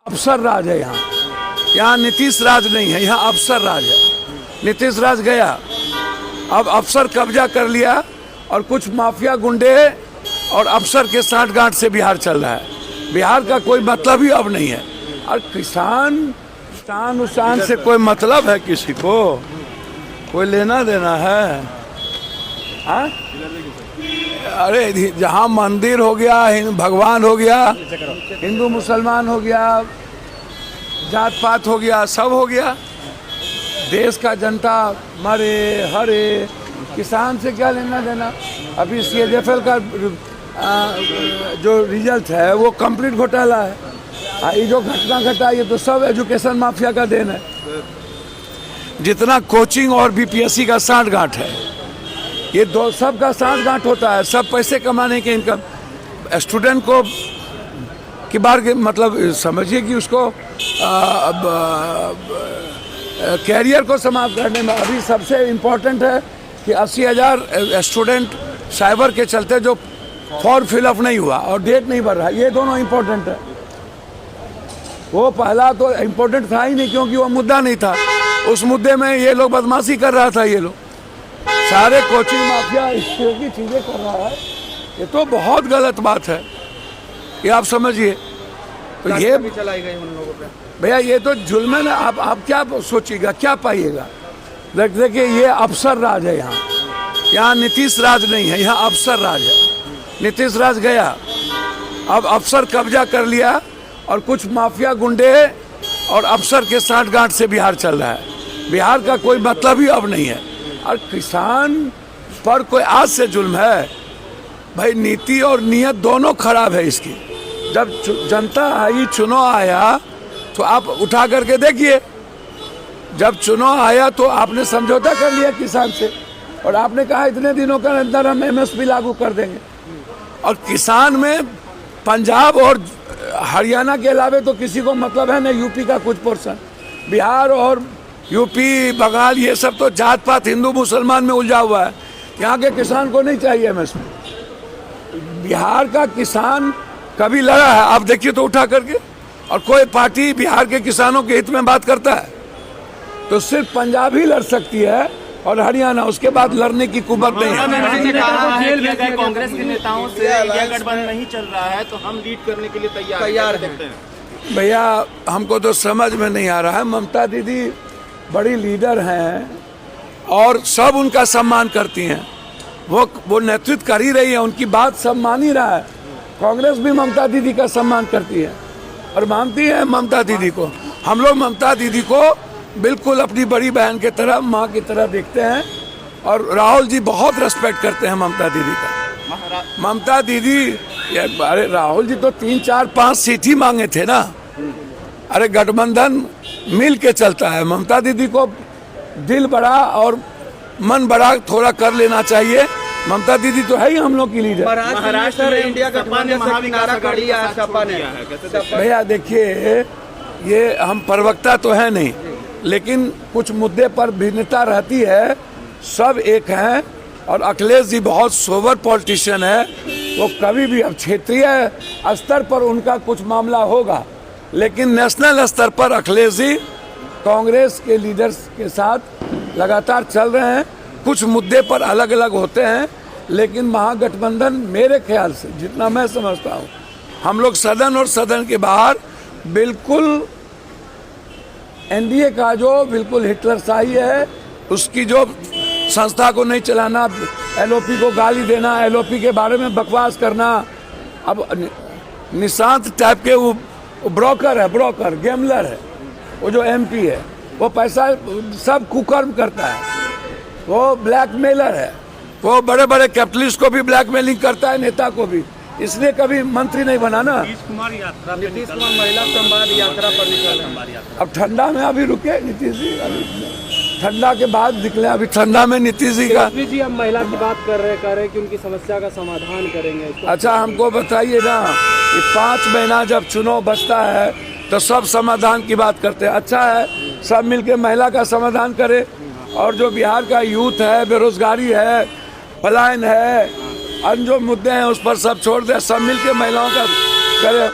अफसर राज है यहाँ। यहाँ नीतीश राज नहीं है, यहाँ अफसर राज है। नीतीश राज गया, अब अफसर कब्जा कर लिया और कुछ माफिया गुंडे और अफसर के सांठ-गांठ से बिहार चल रहा है। बिहार का कोई मतलब ही अब नहीं है। और किसान शान से कोई मतलब है किसी को? कोई लेना देना है? हाँ? अरे जहाँ मंदिर हो गया, भगवान हो गया, हिंदू मुसलमान हो गया, जात पात हो गया, सब हो गया। देश का जनता मरे हरे, किसान से क्या लेना देना? अभी CJFL का जो रिजल्ट है वो कंप्लीट घोटाला है। ये जो घटना घटा ये तो सब एजुकेशन माफिया का देन है। जितना कोचिंग और BPSC का सांठ-गांठ है, ये दो सब का सांठ-गांठ होता है। सब पैसे कमाने के इनकम स्टूडेंट को की बार के मतलब समझिए कि उसको कैरियर को समाप्त करने में अभी सबसे इम्पोर्टेंट है कि 80,000 स्टूडेंट साइबर के चलते जो फॉर्म फिलअप नहीं हुआ और डेट नहीं बढ़ रहा, ये दोनों इम्पोर्टेंट है। वो पहला तो इम्पोर्टेंट था ही नहीं, क्योंकि वो मुद्दा नहीं था। उस मुद्दे में ये लोग बदमाशी कर रहा था। ये लोग सारे कोचिंग माफिया इस तरह की चीज़ें कर रहा है, ये तो बहुत गलत बात है। ये आप समझिए। तो ये भी चलाई गई उन लोगों पे भैया, ये तो जुल्म है ना। आप क्या सोचिएगा, क्या पाइएगा? देखिए ये अफसर राज है यहाँ। यहाँ नीतीश राज नहीं है, यहाँ अफसर राज है। नीतीश राज गया, अब अफसर कब्जा कर लिया और कुछ माफिया गुंडे और अफसर के सांठ-गांठ से बिहार चल रहा है। बिहार का कोई मतलब ही अब नहीं है। और किसान पर कोई आज से जुल्म है भाई? नीति और नियत दोनों खराब है इसकी। जब जनता आई, चुनाव आया, तो आप उठा करके देखिए। जब चुनाव आया तो आपने समझौता कर लिया किसान से और आपने कहा इतने दिनों के अंदर हम MSP लागू कर देंगे। और किसान में पंजाब और हरियाणा के अलावे तो किसी को मतलब है ना। यूपी का कुछ पोर्शन, बिहार और यूपी, बंगाल, ये सब तो जात पात हिंदू मुसलमान में उलझा हुआ है। यहाँ के किसान को नहीं चाहिए MSP। बिहार का किसान कभी लड़ा है आप देखिए तो उठा करके? और कोई पार्टी बिहार के किसानों के हित में बात करता है? तो सिर्फ पंजाब ही लड़ सकती है और हरियाणा, उसके बाद लड़ने की कुवत नहीं है। कांग्रेस के नेताओं से यह गठबंधन नहीं चल रहा है तो हम लीड करने के लिए तैयार हैं। भैया हमको तो समझ में नहीं आ रहा है। ममता दीदी बड़ी लीडर हैं और सब उनका सम्मान करती हैं। वो नेतृत्व कर ही रही है, उनकी बात सब मान ही रहा है। कांग्रेस भी ममता दीदी का सम्मान करती है और मानती है ममता दीदी को। हम लोग ममता दीदी को बिल्कुल अपनी बड़ी बहन की तरह, माँ की तरह देखते हैं। और राहुल जी बहुत रेस्पेक्ट करते हैं ममता दीदी का। ममता दीदी, अरे राहुल जी तो 3, 4, 5 सीट ही मांगे थे ना। अरे गठबंधन मिल के चलता है। ममता दीदी को दिल बड़ा और मन बड़ा थोड़ा कर लेना चाहिए। ममता दीदी तो है ही हम लोग की लीडर। महाराष्ट्र में इंडिया गठबंधन भैया देखिए, ये हम प्रवक्ता तो है नहीं, लेकिन कुछ मुद्दे पर भिन्नता रहती है। सब एक हैं और अखिलेश जी बहुत सोबर पॉलिटिशियन है। वो कभी भी, अब क्षेत्रीय स्तर पर उनका कुछ मामला होगा, लेकिन नेशनल स्तर पर अखिलेश जी कांग्रेस के लीडर्स के साथ लगातार चल रहे हैं। कुछ मुद्दे पर अलग अलग होते हैं, लेकिन महागठबंधन मेरे ख्याल से, जितना मैं समझता हूँ, हम लोग सदन और सदन के बाहर बिल्कुल NDA का जो बिल्कुल हिटलरशाही है, उसकी जो संस्था को नहीं चलाना, LOP को गाली देना, LOP के बारे में बकवास करना। अब निशांत टाइप के वो ब्रोकर है, ब्रोकर गैमलर है। वो जो MP है वो पैसा सब कुकर्म करता है, वो ब्लैकमेलर है। वो बड़े बड़े कैपिटलिस्ट को भी ब्लैकमेलिंग करता है, नेता को भी। इसलिए कभी मंत्री नहीं बना ना। नीतीश कुमार महिला संवाद यात्रा पर निकले। अब ठंडा में अभी रुके नीतीश जी, अभी ठंडा के बाद निकले। अभी ठंडा में नीतीश जी का जी हम महिला की बात कर रहे कि उनकी समस्या का समाधान करेंगे। अच्छा हमको बताइए ना कि 5 महीना जब चुनाव बचता है तो सब समाधान की बात करते हैं। अच्छा है, सब मिलके महिला का समाधान करे। और जो बिहार का यूथ है, बेरोजगारी है, पलायन है, अन्य जो मुद्दे हैं उस पर सब छोड़ दे, सब मिलके महिलाओं का करे।